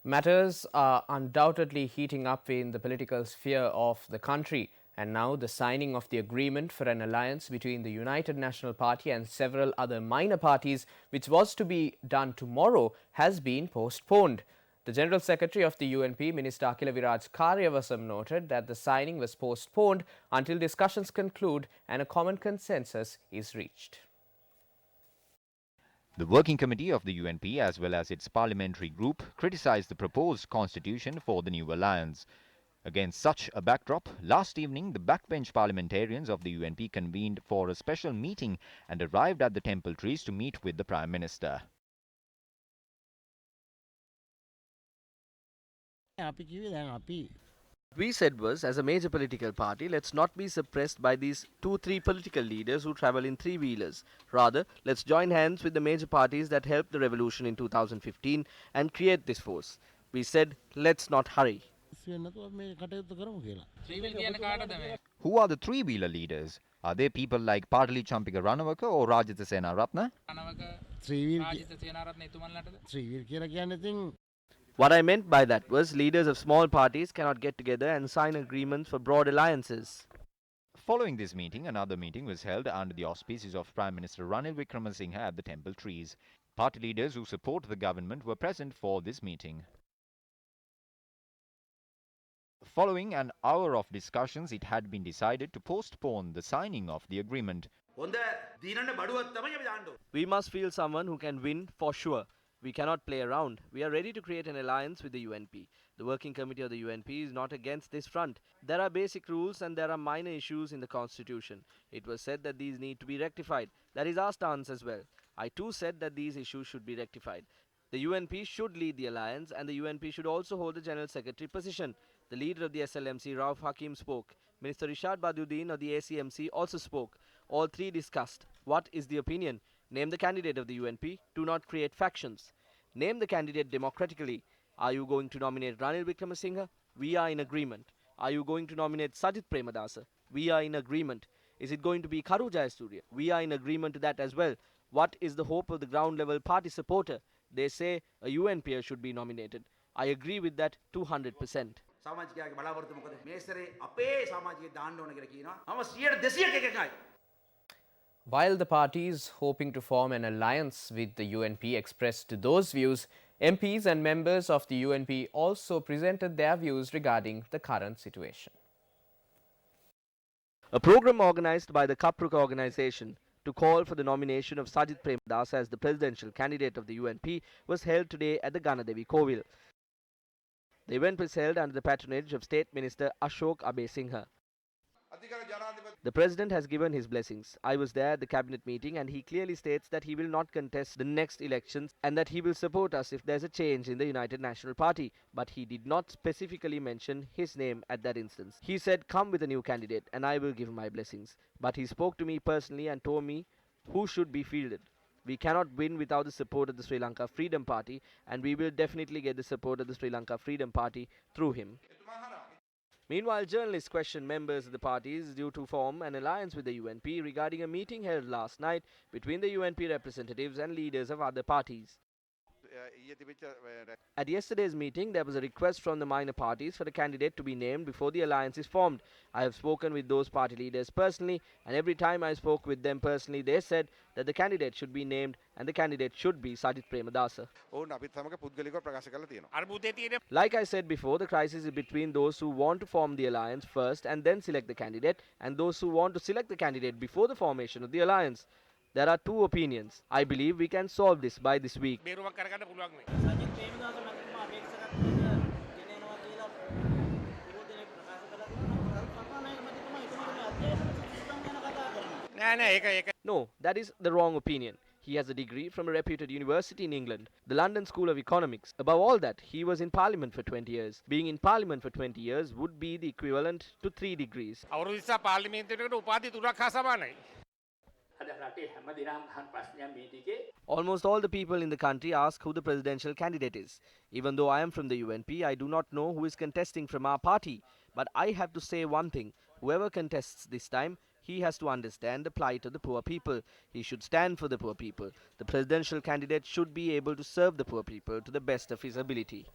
Matters are undoubtedly heating up in the political sphere of the country, and now the signing of the agreement for an alliance between the United National Party and several other minor parties, which was to be done tomorrow, has been postponed. The General Secretary of the UNP, Minister Ashok Abeysinghe, noted that the signing was postponed until discussions conclude and a common consensus is reached. The Working Committee of the UNP as well as its parliamentary group criticised the proposed constitution for the new alliance. Against such a backdrop, last evening the backbench parliamentarians of the UNP convened for a special meeting and arrived at the Temple Trees to meet with the Prime Minister. We said was, as a major political party, let's not be suppressed by these 2-3 political leaders who travel in three-wheelers. Rather, let's join hands with the major parties that helped the revolution in 2015 and create this force. We said, let's not hurry. Who are the three-wheeler leaders? Are they people like Partali Champika Ranawaka or Rajitha Senaratne? What I meant by that was leaders of small parties cannot get together and sign agreements for broad alliances. Following this meeting, another meeting was held under the auspices of Prime Minister Ranil Wickremesinghe at the Temple Trees. Party leaders who support the government were present for this meeting. Following an hour of discussions, it had been decided to postpone the signing of the agreement. We must feel someone who can win for sure. We cannot play around. We are ready to create an alliance with the UNP. The Working Committee of the UNP is not against this front. There are basic rules and there are minor issues in the constitution. It was said that these need to be rectified. That is our stance as well. I too said that these issues should be rectified. The UNP should lead the alliance and the UNP should also hold the General Secretary position. The leader of the SLMC, Rauf Hakim, spoke. Minister Rishad Baduddin of the ACMC also spoke. All three discussed. What is the opinion? Name the candidate of the UNP. Do not create factions. Name the candidate democratically. Are you going to nominate Ranil Wickremesinghe? We are in agreement. Are you going to nominate Sajith Premadasa? We are in agreement. Is it going to be Karu Jayasuriya? We are in agreement to that as well. What is the hope of the ground level party supporter? They say a UNPer should be nominated. I agree with that 200%. While the parties hoping to form an alliance with the UNP expressed those views, MPs and members of the UNP also presented their views regarding the current situation. A program organized by the Kapruk organization to call for the nomination of Sajith Premadasa as the presidential candidate of the UNP was held today at the Ganadevi Kovil. The event was held under the patronage of State Minister Ashok Abeysinghe. The President has given his blessings. I was there at the cabinet meeting and he clearly states that he will not contest the next elections and that he will support us if there's a change in the United National Party. But he did not specifically mention his name at that instance. He said, come with a new candidate and I will give my blessings. But he spoke to me personally and told me who should be fielded. We cannot win without the support of the Sri Lanka Freedom Party, and we will definitely get the support of the Sri Lanka Freedom Party through him. Meanwhile, journalists questioned members of the parties due to form an alliance with the UNP regarding a meeting held last night between the UNP representatives and leaders of other parties. At yesterday's meeting, there was a request from the minor parties for the candidate to be named before the alliance is formed. I have spoken with those party leaders personally, and every time I spoke with them personally, they said that the candidate should be named and the candidate should be Sajith Premadasa. Like I said before, the crisis is between those who want to form the alliance first and then select the candidate, and those who want to select the candidate before the formation of the alliance. There are two opinions. I believe we can solve this by this week. No, that is the wrong opinion. He has a degree from a reputed university in England, the London School of Economics. Above all that, he was in Parliament for 20 years. Being in Parliament for 20 years would be the equivalent to 3 degrees. Almost all the people in the country ask who the presidential candidate is. Even though I am from the UNP, I do not know who is contesting from our party. But I have to say one thing. Whoever contests this time, he has to understand the plight of the poor people. He should stand for the poor people. The presidential candidate should be able to serve the poor people to the best of his ability.